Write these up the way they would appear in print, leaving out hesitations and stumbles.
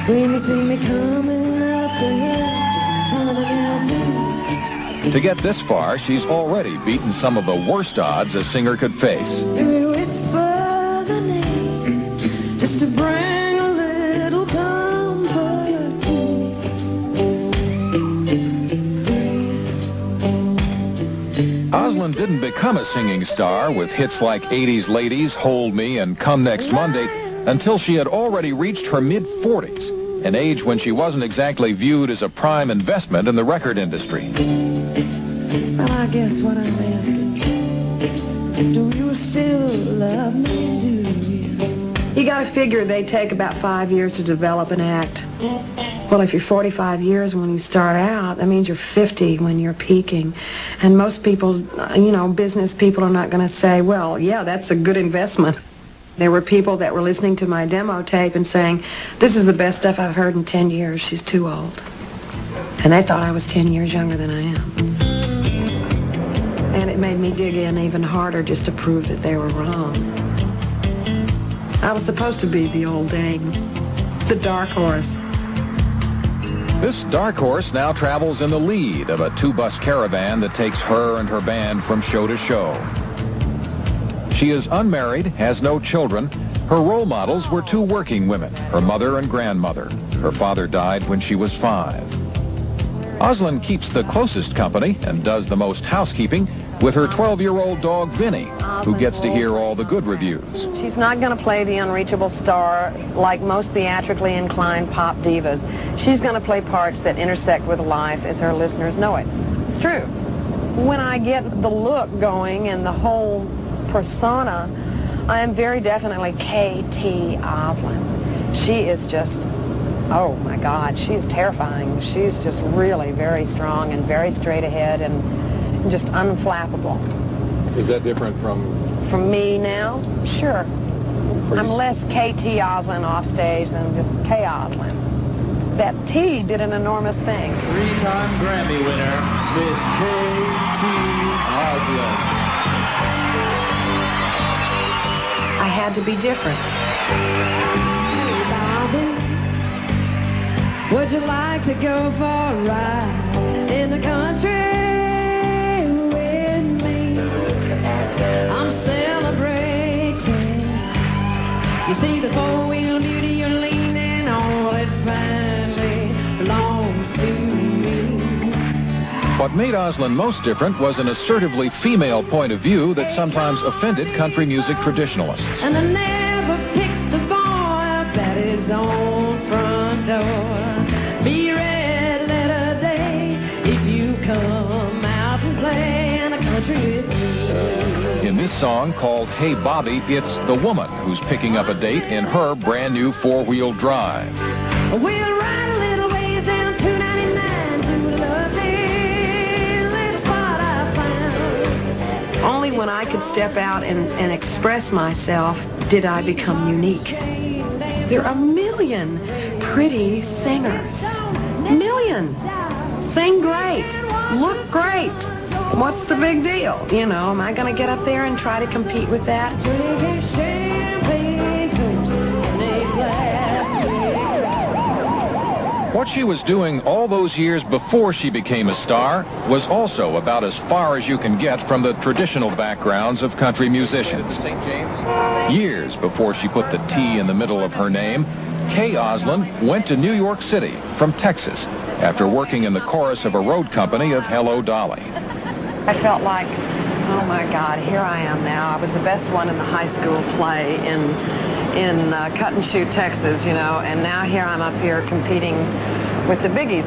when you see me coming up the hill, To get this far, she's already beaten some of the worst odds a singer could face. do you whisper the name just to bring a little comfort to me? Oslin didn't become a singing star with hits like 80s Ladies, Hold Me, and Come Next Monday until she had already reached her mid-40s, an age when she wasn't exactly viewed as a prime investment in the record industry. Well, I guess what I'm asking, do you still love me, do you? You gotta figure they take about 5 years to develop an act. Well, if you're 45 years when you start out, that means you're 50 when you're peaking. And most people, business people are not gonna say, well, yeah, that's a good investment. There were people that were listening to my demo tape and saying, this is the best stuff I've heard in 10 years. She's too old. And they thought I was 10 years younger than I am. And it made me dig in even harder just to prove that they were wrong. I was supposed to be the old dame, the dark horse. This dark horse now travels in the lead of a 2-bus caravan that takes her and her band from show to show. She is unmarried, has no children. Her role models were 2 working women, her mother and grandmother. Her father died when she was 5. Oslin keeps the closest company and does the most housekeeping with her 12-year-old dog, Vinny, who gets to hear all the good reviews. She's not going to play the unreachable star like most theatrically inclined pop divas. She's going to play parts that intersect with life as her listeners know it. It's true. When I get the look going and the whole persona, I am very definitely K.T. Oslin. She is just, oh my God, she's terrifying. She's just really very strong and very straight ahead and just unflappable. Is that different from me now? Sure. I'm less K.T. Oslin off stage than just K. Oslin. That T did an enormous thing. 3-time Grammy winner, Miss K.T. Oslin. I had to be different. Hey, Bobby, would you like to go for a ride in the country with me? I'm celebrating. You see the 4-wheel beauty you're leaning on, well, it finally belongs to me. What made Oslin most different was an assertively female point of view that sometimes offended country music traditionalists. And I never picked the boy up at his own front door. Be red letter day if you come out and play in the country with me. In this song called Hey Bobby, it's the woman who's picking up a date in her brand new 4-wheel drive. We'll ride a little ways down 299 to a lovely little spot I found. Only when I could step out and express myself did I become unique. There are a million pretty singers. Million. Sing great. Look great. What's the big deal? Am I going to get up there and try to compete with that? Drinking champagne toast in a glass. What she was doing all those years before she became a star was also about as far as you can get from the traditional backgrounds of country musicians. St. James. Years before she put the T in the middle of her name, Kay Oslin went to New York City from Texas after working in the chorus of a road company of Hello Dolly. I felt like, oh my God, here I am now. I was the best one in the high school play in Cut and Shoot, Texas, and now here I'm up here competing with the biggies.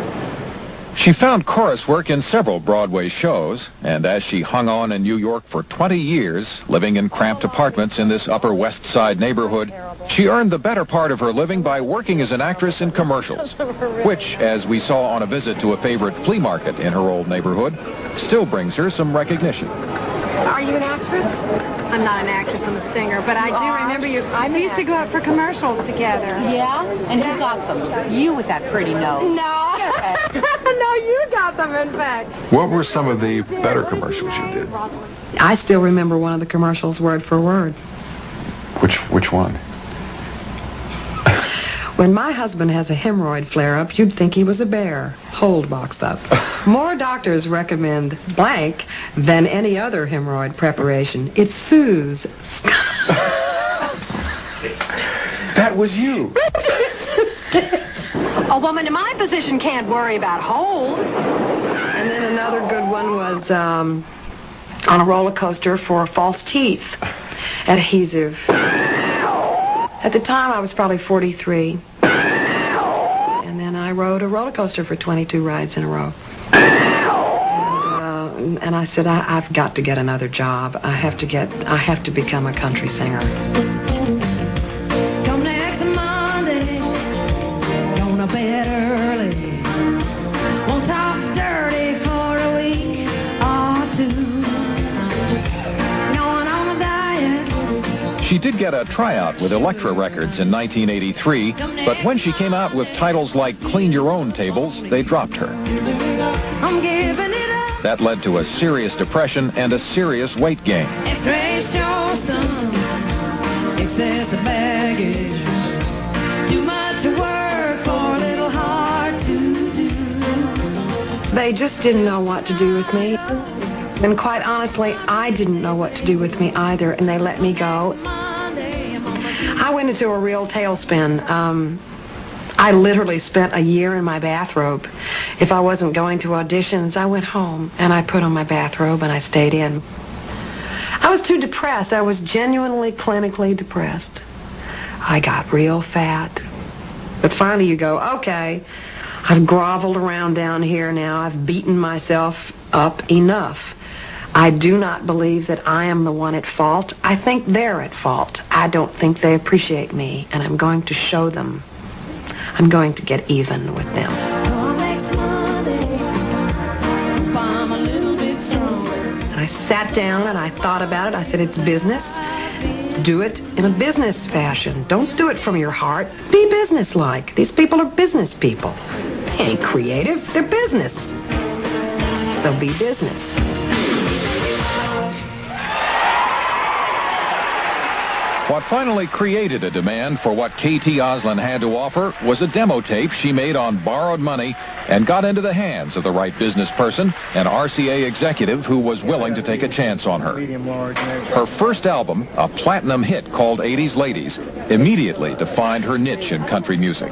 She found chorus work in several Broadway shows, and as she hung on in New York for 20 years, living in cramped apartments in this Upper West Side neighborhood, she earned the better part of her living by working as an actress in commercials, which, as we saw on a visit to a favorite flea market in her old neighborhood, still brings her some recognition. Are you an actress? I'm not an actress, I'm a singer, but I do remember you. We used to go out for commercials together. Yeah? And who got them? You with that pretty nose. No. No, you got them, in fact. What were some of the better commercials you did? I still remember one of the commercials word for word. Which one? When my husband has a hemorrhoid flare-up, you'd think he was a bear. Hold box up. More doctors recommend blank than any other hemorrhoid preparation. It soothes. That was you. A woman in my position can't worry about hold. And then another good one was on a roller coaster for false teeth adhesive. At the time, I was probably 43. And then I rode a roller coaster for 22 rides in a row. And I said, I've got to get another job. I have to become a country singer. Come next Monday, gonna bed early. Won't talk dirty for a week or two. Going on a diet. She did get a tryout with Elektra Records in 1983, but when she came out with titles like Clean Your Own Tables, they dropped her. I'm giving it up. That led to a serious depression and a serious weight gain. X-ray shows some excessive baggage. Too much work for a little hard to do. They just didn't know what to do with me. And quite honestly, I didn't know what to do with me either, and they let me go. I went into a real tailspin. I literally spent a year in my bathrobe. If I wasn't going to auditions, I went home and I put on my bathrobe and I stayed in. I was too depressed. I was genuinely, clinically depressed. I got real fat. But finally you go, okay, I've groveled around down here now. I've beaten myself up enough. I do not believe that I am the one at fault. I think they're at fault. I don't think they appreciate me, and I'm going to show them. I'm going to get even with them. And I sat down and I thought about it. I said, it's business. Do it in a business fashion. Don't do it from your heart. Be businesslike. These people are business people. They ain't creative. They're business. So be business. What finally created a demand for what K.T. Oslin had to offer was a demo tape she made on borrowed money and got into the hands of the right business person, an RCA executive who was willing to take a chance on her. Her first album, a platinum hit called 80s Ladies, immediately defined her niche in country music.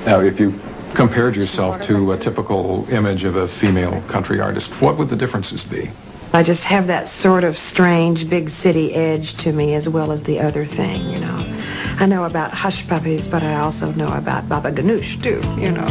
Now, if you compared yourself to a typical image of a female country artist, what would the differences be? I just have that sort of strange big city edge to me as well as the other thing, you know. I know about Hush Puppies, but I also know about Baba Ganoush, too, you know.